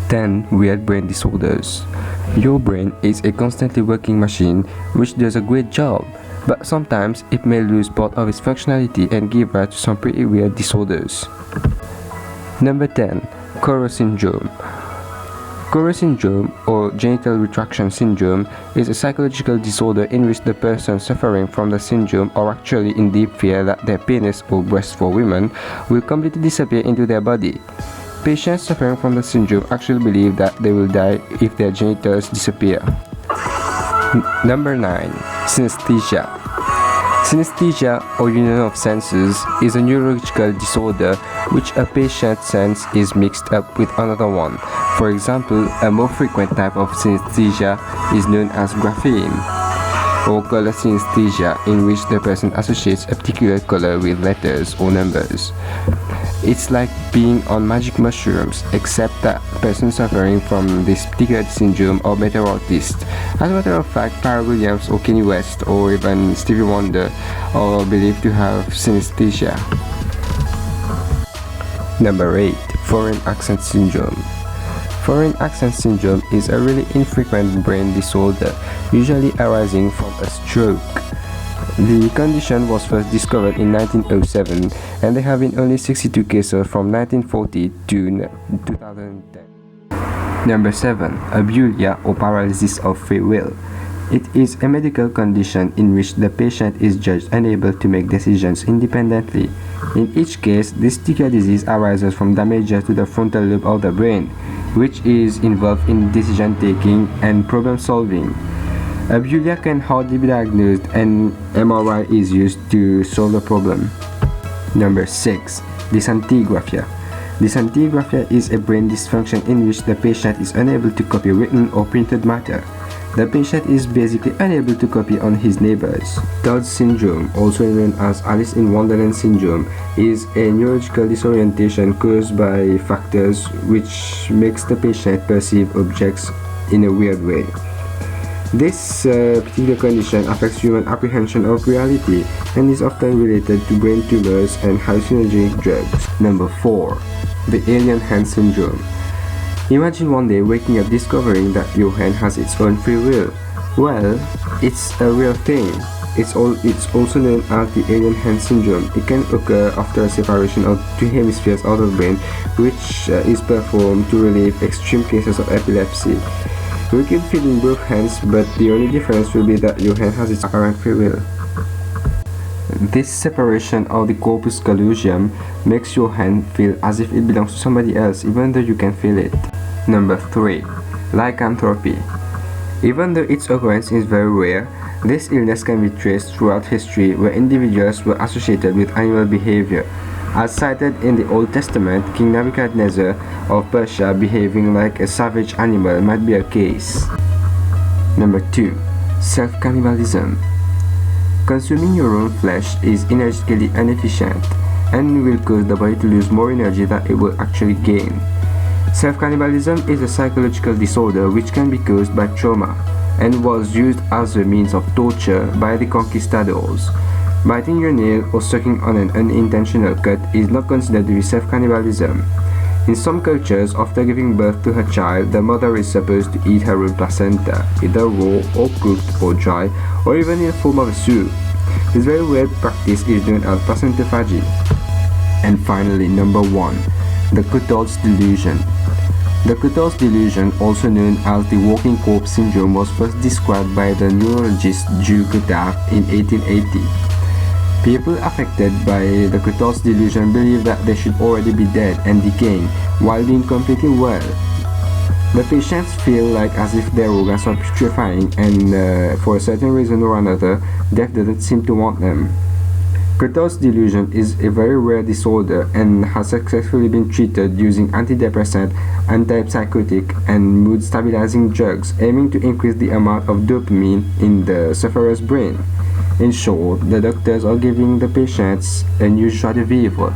10 Weird Brain Disorders. Your brain is a constantly working machine which does a great job, but sometimes it may lose part of its functionality and give rise to some pretty weird disorders. Number 10. Coro syndrome. Coro syndrome, or genital retraction syndrome, is a psychological disorder in which the person suffering from the syndrome are actually in deep fear that their penis, or breast for women, will completely disappear into their body. Patients suffering from the syndrome actually believe that they will die if their genitals disappear. Number 9. Synesthesia. Synesthesia, or union of senses, is a neurological disorder which a patient's sense is mixed up with another one. For example, a more frequent type of synesthesia is known as grapheme, or color synesthesia, in which the person associates a particular color with letters or numbers. It's like being on magic mushrooms, except that persons suffering from this particular syndrome are better artists. As a matter of fact, Pharrell Williams or Kanye West or even Stevie Wonder are believed to have synesthesia. Number 8. Foreign accent syndrome. Foreign accent syndrome is a really infrequent brain disorder, usually arising from a stroke. The condition was first discovered in 1907, and there have been only 62 cases from 1940 to 2010. Number 7. Abulia, or paralysis of free will. It is a medical condition in which the patient is judged unable to make decisions independently. In each case, this particular disease arises from damages to the frontal lobe of the brain, which is involved in decision-taking and problem-solving. Abulia can hardly be diagnosed, and MRI is used to solve the problem. Number 6. Dysantigraphia. Dysantigraphia is a brain dysfunction in which the patient is unable to copy written or printed matter. The patient is basically unable to copy on his neighbors. Todd's syndrome, also known as Alice in Wonderland syndrome, is a neurological disorientation caused by factors which makes the patient perceive objects in a weird way. This particular condition affects human apprehension of reality and is often related to brain tumors and hallucinogenic drugs. Number 4. The alien hand syndrome. Imagine one day waking up discovering that your hand has its own free will. Well, it's a real thing. It's also known as the alien hand syndrome. It can occur after a separation of two hemispheres of the brain, which is performed to relieve extreme cases of epilepsy. You can feel in both hands, but the only difference will be that your hand has its apparent free will. This separation of the corpus callosum makes your hand feel as if it belongs to somebody else, even though you can feel it. Number 3. Lycanthropy. Even though its occurrence is very rare, this illness can be traced throughout history where individuals were associated with animal behavior. As cited in the Old Testament, King Nebuchadnezzar of Persia behaving like a savage animal might be a case. Number 2. Self-cannibalism. Consuming your own flesh is energetically inefficient and will cause the body to lose more energy than it will actually gain. Self-cannibalism is a psychological disorder which can be caused by trauma and was used as a means of torture by the conquistadors. Biting your nail or sucking on an unintentional cut is not considered to be self-cannibalism. In some cultures, after giving birth to her child, the mother is supposed to eat her own placenta, either raw or cooked or dry, or even in the form of a soup. This very weird practice is known as placentophagy. And finally, number 1. The Cotard's delusion. The Cotard's delusion, also known as the walking corpse syndrome, was first described by the neurologist Jules Cotard in 1880. People affected by the Cotard's delusion believe that they should already be dead and decaying while being completely well. The patients feel like as if their organs are putrefying, and for a certain reason or another, death doesn't seem to want them. Cotard's delusion is a very rare disorder and has successfully been treated using antidepressant, antipsychotic, and mood-stabilizing drugs aiming to increase the amount of dopamine in the sufferer's brain. In short, the doctors are giving the patients a new joie de vivre.